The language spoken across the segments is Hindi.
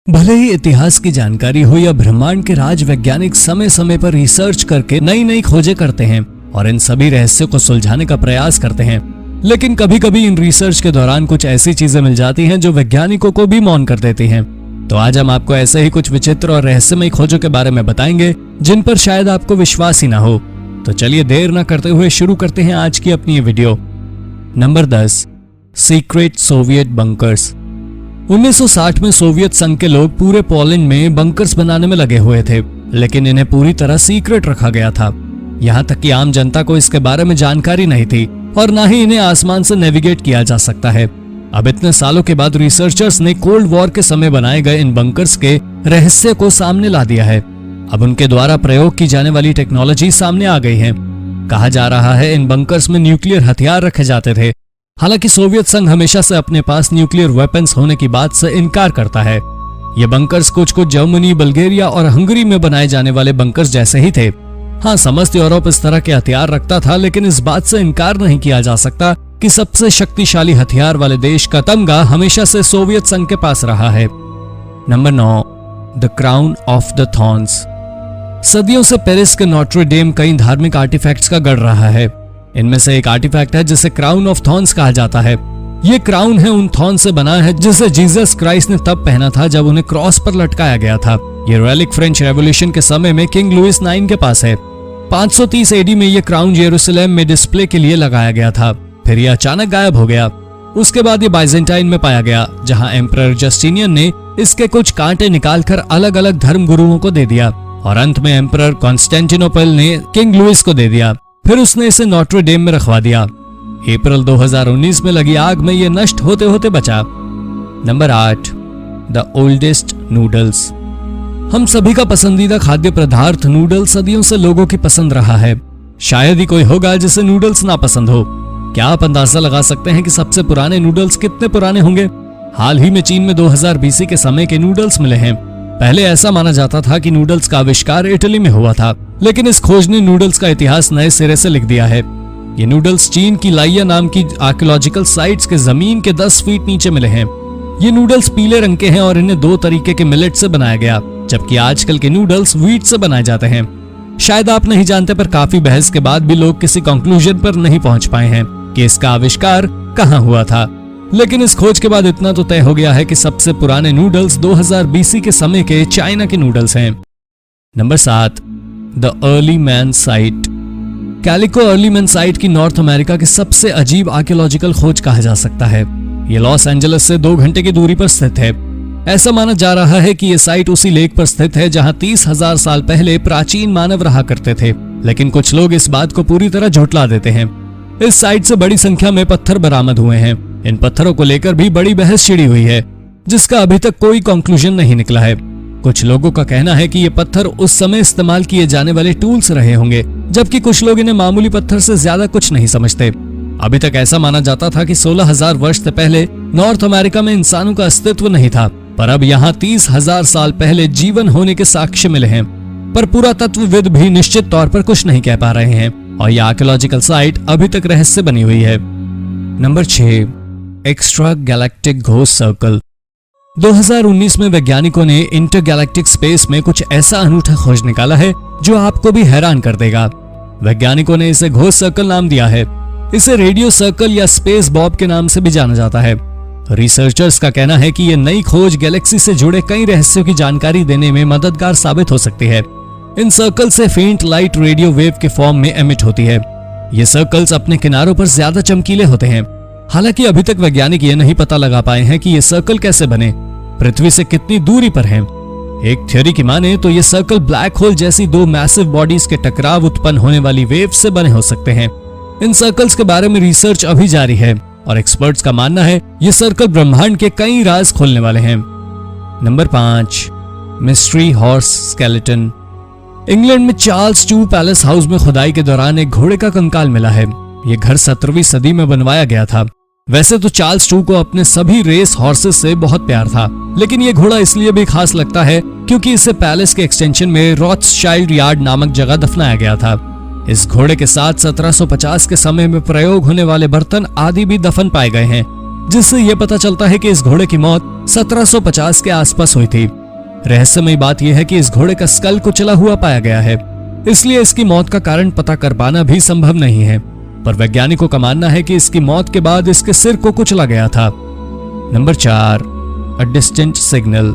भले ही इतिहास की जानकारी हो या ब्रह्मांड के राज, वैज्ञानिक समय समय पर रिसर्च करके नई नई खोजें करते हैं और इन सभी रहस्यों को सुलझाने का प्रयास करते हैं। लेकिन कभी कभी इन रिसर्च के दौरान कुछ ऐसी चीजें मिल जाती हैं जो वैज्ञानिकों को भी मौन कर देती हैं। तो आज हम आपको ऐसे ही कुछ विचित्र और रहस्यमय खोजों के बारे में बताएंगे जिन पर शायद आपको विश्वास ही ना हो। तो चलिए देर न करते हुए शुरू करते हैं आज की अपनी ये video. Number 10, secret Soviet bunkers. 1960 में सोवियत संघ के लोग पूरे पोलैंड में बंकर्स बनाने में लगे हुए थे, लेकिन इन्हें पूरी तरह सीक्रेट रखा गया था। यहाँ तक कि आम जनता को इसके बारे में जानकारी नहीं थी और ना ही इन्हें आसमान से नेविगेट किया जा सकता है। अब इतने सालों के बाद रिसर्चर्स ने कोल्ड वॉर के समय बनाए गए इन बंकर्स के रहस्य को सामने ला दिया है। अब उनके द्वारा प्रयोग की जाने वाली टेक्नोलॉजी सामने आ गई है। कहा जा रहा है इन बंकर्स में न्यूक्लियर हथियार रखे जाते थे। हालांकि सोवियत संघ हमेशा से अपने पास न्यूक्लियर वेपन्स होने की बात से इनकार करता है। ये बंकर्स कुछ जर्मनी, बल्गेरिया और हंगरी में बनाए जाने वाले बंकर्स जैसे ही थे। हाँ, समस्त यूरोप इस तरह के हथियार रखता था, लेकिन इस बात से इनकार नहीं किया जा सकता कि सबसे शक्तिशाली हथियार वाले देश का तमगा हमेशा से सोवियत संघ के पास रहा है। Number 9, the crown of the thorns. सदियों से पेरिस के नोट्रे डेम कई धार्मिक आर्टिफैक्ट्स का गढ़ रहा है। इनमें से एक आर्टिफैक्ट है जिसे क्राउन ऑफ थॉर्न्स कहा जाता है। ये क्राउन है उन थॉर्न से बना है जिसे जीसस क्राइस्ट ने तब पहना था जब उन्हें क्रॉस पर लटकाया गया था। ये रेलिक फ्रेंच रेवोल्यूशन के समय में किंग लुइस 9 के पास है। 530 एडी में ये क्राउन यरूशलेम में डिस्प्ले के लिए लगाया गया था, फिर यह अचानक गायब हो गया। उसके बाद ये बाइजेंटाइन में पाया गया, जहां एम्परर जस्टिनियन ने इसके कुछ कांटे निकालकर अलग अलग धर्म गुरुओं को दे दिया और अंत में एम्परर कॉन्स्टेंटिनोपल ने किंग लुइस को दे दिया। फिर उसने इसे नोट्रे डेम में रखवा दिया। अप्रैल 2019 में लगी आग में यह नष्ट होते होते बचा। Number 8, the oldest noodles. हम सभी का पसंदीदा खाद्य पदार्थ नूडल्स सदियों से लोगों की पसंद रहा है। शायद ही कोई होगा जिसे नूडल्स ना पसंद हो। क्या आप अंदाजा लगा सकते हैं कि सबसे पुराने नूडल्स कितने पुराने होंगे? हाल ही में चीन में 2000 BC के समय के नूडल्स मिले हैं। पहले ऐसा माना जाता था कि नूडल्स का आविष्कार इटली में हुआ था, लेकिन इस खोज ने नूडल्स का इतिहास नए सिरे से लिख दिया है। ये नूडल्स चीन की लाइया नाम की आर्कियोलॉजिकल साइट्स के जमीन के 10 फीट नीचे मिले हैं। ये नूडल्स पीले रंग के हैं और इन्हें 2 तरीके के मिलेट से बनाया गया, जबकि आजकल के नूडल्स व्हीट से बनाए जाते हैं। शायद आप नहीं जानते, पर काफी बहस के बाद भी लोग किसी कंक्लूजन पर नहीं पहुंच पाए हैं कि इसका आविष्कार कहां हुआ था। लेकिन इस खोज के बाद इतना तो तय हो गया है कि सबसे पुराने नूडल्स 2000 BC के समय के चाइना के नूडल्स हैं। Number 7, the early man site. Calico early man site की नॉर्थ अमेरिका की सबसे अजीब आर्कियोलॉजिकल खोज कहा जा सकता है। ये लॉस एंजलिस से 2 घंटे की दूरी पर स्थित है। ऐसा माना जा रहा है कि यह साइट उसी लेक पर स्थित है जहां 30,000 साल पहले प्राचीन मानव रहा करते थे, लेकिन कुछ लोग इस बात को पूरी तरह झुठला देते हैं। इस साइट से बड़ी संख्या में पत्थर बरामद हुए हैं। इन पत्थरों को लेकर भी बड़ी बहस छिड़ी हुई है, जिसका अभी तक कोई कंक्लूजन नहीं निकला है। कुछ लोगों का कहना है कि ये पत्थर उस समय इस्तेमाल किए जाने वाले टूल्स रहे होंगे, जबकि कुछ लोग इन्हें मामूली पत्थर से ज्यादा कुछ नहीं समझते। अभी तक ऐसा माना जाता था कि 16,000 वर्ष से पहले नॉर्थ अमेरिका में इंसानों का अस्तित्व नहीं था, पर अब यहाँ 30,000 साल पहले जीवन होने के साक्ष्य मिले हैं। पर पुरातत्वविद भी निश्चित तौर पर कुछ नहीं कह पा रहे हैं और यह आर्कियोलॉजिकल साइट अभी तक रहस्य बनी हुई है। Number 6, extra galactic ghost circle. 2019 में वैज्ञानिकों ने इंटरगैलेक्टिक स्पेस में कुछ ऐसा अनूठा खोज निकाला है जो आपको भी हैरान कर देगा। वैज्ञानिकों ने इसे घोस्ट सर्कल नाम दिया है। इसे रेडियो सर्कल या स्पेस बॉब के नाम से भी जाना जाता है। रिसर्चर्स का कहना है कि यह नई खोज गैलेक्सी से जुड़े कई रहस्यों की जानकारी देने में मददगार साबित हो सकती है। इन सर्कल से फेंट लाइट रेडियो वेव के फॉर्म में एमिट होती है। ये सर्कल्स अपने किनारों पर ज्यादा चमकीले होते हैं। हालांकि अभी तक वैज्ञानिक ये नहीं पता लगा पाए हैं कि ये सर्कल कैसे बने, पृथ्वी से कितनी दूरी पर हैं। एक थ्योरी की माने तो ये सर्कल ब्लैक होल जैसी 2 मैसिव बॉडीज के टकराव उत्पन्न होने वाली वेव से बने हो सकते हैं। इन सर्कल्स के बारे में रिसर्च अभी जारी है और एक्सपर्ट्स का मानना है ये सर्कल ब्रह्मांड के कई राज खोलने वाले हैं। Number 5, mystery horse skeleton. England में चार्ल्स टू पैलेस हाउस में खुदाई के दौरान एक घोड़े का कंकाल मिला है। ये घर 17वीं सदी में बनवाया गया था। वैसे तो चार्ल्स टू को अपने सभी रेस हॉर्सेस से बहुत प्यार था, लेकिन ये घोड़ा इसलिए भी खास लगता है क्योंकि इसे पैलेस के एक्सटेंशन में रॉथस्चाइल्ड यार्ड नामक जगह दफनाया गया था। इस घोड़े के साथ 1750 के समय में प्रयोग होने वाले बर्तन आदि भी दफन पाए गए हैं। जिससे यह पता चलता है कि इस घोड़े की मौत 1750 के आसपास हुई थी। रहस्यमयी बात यह है कि इस घोड़े का स्कल कुचला हुआ पाया गया है, इसलिए इसकी मौत का कारण पता कर पाना भी संभव नहीं है। पर वैज्ञानिकों का मानना है कि इसकी मौत के बाद इसके सिर को कुचला गया था। Number 4, a distant signal.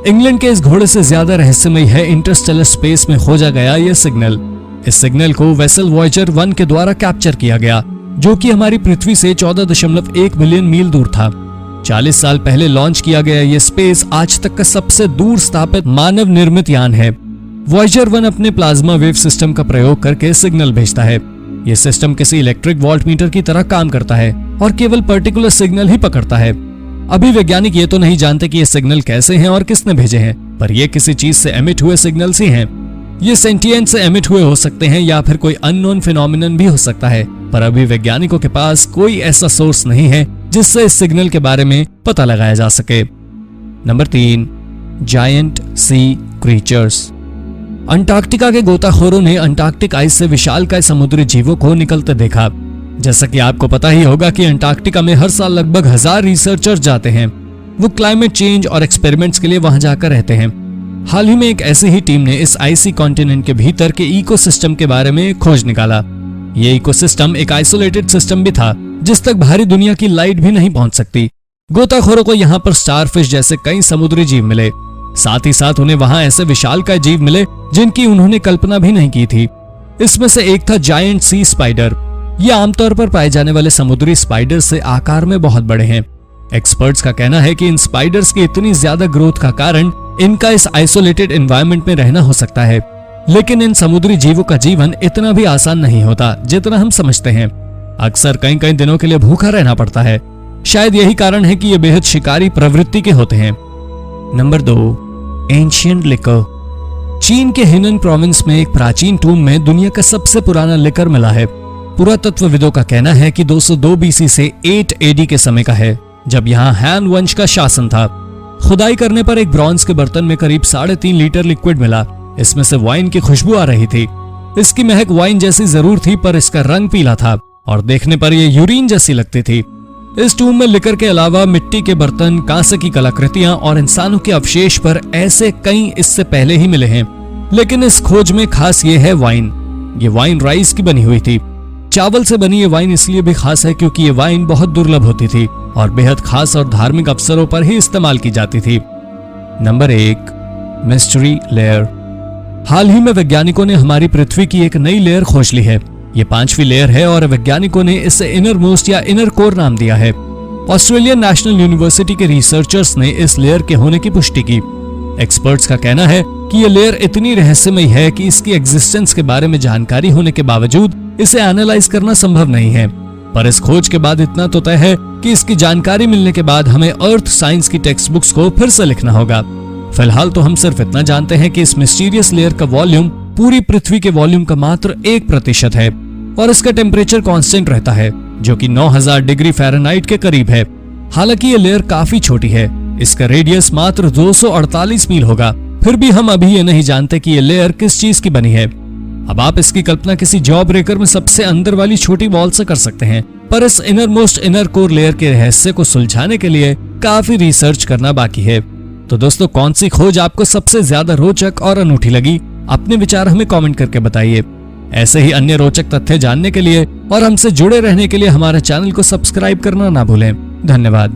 England के इस घोड़े से ज्यादा रहस्यमयी है इंटरस्टेलर स्पेस में खोजा गया यह सिग्नल। इस सिग्नल को वेसल वॉयेजर 1 के द्वारा कैप्चर किया गया, जो कि हमारी पृथ्वी से 14.1 मिलियन मील दूर था। 40 साल पहले लॉन्च किया गया यह स्पेस आज तक का सबसे दूर स्थापित मानव निर्मित यान है। वॉयेजर 1 अपने प्लाज्मा वेव सिस्टम का प्रयोग करके सिग्नल भेजता है। यह सिस्टम किसी इलेक्ट्रिक वोल्ट मीटर की तरह काम करता है और केवल पर्टिकुलर सिग्नल ही पकड़ता है। अभी वैज्ञानिक ये तो नहीं जानते कि ये सिग्नल कैसे हैं और किसने भेजे हैं, पर ये किसी चीज से एमिट हुए सिग्नल्स ही हैं। ये सेंटिएंट से एमिट हुए हो सकते हैं या फिर कोई अननोन फिनोमिनन भी हो सकता है, पर अभी वैज्ञानिकों के पास कोई ऐसा सोर्स नहीं है जिससे इस सिग्नल के बारे में पता लगाया जा सके। Number 3, giant sea creatures. Antarctica के गोताखोरों ने अंटार्कटिक आइस से विशालकाय समुद्री जीवों को निकलते देखा। जैसा कि आपको पता ही होगा कि अंटार्कटिका में हर साल लगभग 1000 रिसर्चर्स जाते हैं। वो क्लाइमेट चेंज और एक्सपेरिमेंट्स के लिए वहां जाकर रहते हैं। हाल ही में एक ऐसी ही टीम ने इस आइसी कॉन्टिनेंट के भीतर के इकोसिस्टम के बारे में खोज निकाला। ये इकोसिस्टम एक आइसोलेटेड सिस्टम भी था, जिस तक बाहरी दुनिया की लाइट भी नहीं पहुंच सकती। गोताखोरों को यहाँ पर स्टारफिश जैसे कई समुद्री जीव मिले। साथ ही साथ उन्हें वहां ऐसे विशालकाय जीव मिले जिनकी उन्होंने कल्पना भी नहीं की थी। इसमें से एक था जायंट सी स्पाइडर। ये आमतौर पर पाए जाने वाले समुद्री स्पाइडर से आकार में बहुत बड़े हैं। एक्सपर्ट्स का कहना है कि इन स्पाइडर्स की इतनी ज्यादा ग्रोथ का कारण इनका इस आइसोलेटेड एनवायरनमेंट में रहना हो सकता है। लेकिन इन समुद्री जीवों का जीवन इतना भी आसान नहीं होता जितना हम समझते हैं। अक्सर कई कई दिनों के लिए भूखा रहना पड़ता है। शायद यही कारण है कि ये बेहद शिकारी प्रवृत्ति के होते हैं। Number 2, ancient liquor. चीन के हिनन प्रोविंस में एक प्राचीन टूम में दुनिया का सबसे पुराना लिकर मिला है। पुरातत्वविदों का कहना है कि 202 बीसी से 8 एडी के समय का है, जब यहाँ हैन वंश का शासन था। खुदाई करने पर एक ब्रॉन्ज के बर्तन में करीब 3.5 लीटर लिक्विड मिला। इसमें से वाइन की खुशबू आ रही थी। इसकी महक वाइन जैसी जरूर थी, पर इसका रंग पीला था और देखने पर यह यूरिन जैसी लगती थी। इस टूम में लिकर के अलावा मिट्टी के बर्तन, कांसे की कलाकृतियां और इंसानों के अवशेष पर ऐसे कई इससे पहले ही मिले हैं। लेकिन इस खोज में खास ये है वाइन। ये वाइन राइस की बनी हुई थी। चावल से बनी ये वाइन इसलिए भी खास है क्योंकि ये वाइन बहुत दुर्लभ होती थी और बेहद खास और धार्मिक अवसरों पर ही इस्तेमाल की जाती थी। Number 1, mystery layer. हाल ही में वैज्ञानिकों ने हमारी पृथ्वी की एक नई लेयर खोज ली है। ये 5वीं लेयर है और वैज्ञानिकों ने इसे इनर मोस्ट या इनर कोर नाम दिया है। ऑस्ट्रेलियन नेशनल यूनिवर्सिटी के रिसर्चर्स ने इस लेयर के होने की पुष्टि की। एक्सपर्ट्स का कहना है कि ये लेयर इतनी रहस्यमयी है कि इसकी एग्जिस्टेंस के बारे में जानकारी होने के बावजूद इसे एनालाइज करना संभव नहीं है। पर इस खोज के बाद इतना तो तय है कि इसकी जानकारी मिलने के बाद हमें अर्थ साइंस की टेक्स्ट बुक्स को फिर से लिखना होगा। फिलहाल तो हम सिर्फ इतना जानते हैं कि इस मिस्टीरियस लेयर का वॉल्यूम पूरी पृथ्वी के वॉल्यूम का मात्र 1% है और इसका टेम्परेचर कांस्टेंट रहता है, जो कि 9000 डिग्री फ़ारेनहाइट के करीब है। हालांकि ये लेयर काफी छोटी है, इसका रेडियस मात्र 248 मील होगा। फिर भी हम अभी ये नहीं जानते कि ये लेयर किस चीज की बनी है। अब आप इसकी कल्पना किसी जॉ ब्रेकर में सबसे अंदर वाली छोटी बॉल से कर सकते हैं, पर इस inner most inner core layer के रहस्य को सुलझाने के लिए काफी रिसर्च करना बाकी है। तो दोस्तों, कौन सी खोज आपको सबसे ज्यादा रोचक और अनूठी लगी? अपने विचार हमें कमेंट करके बताइए। ऐसे ही अन्य रोचक तथ्य जानने के लिए और हमसे जुड़े रहने के लिए हमारे चैनल को सब्सक्राइब करना ना भूलें। धन्यवाद।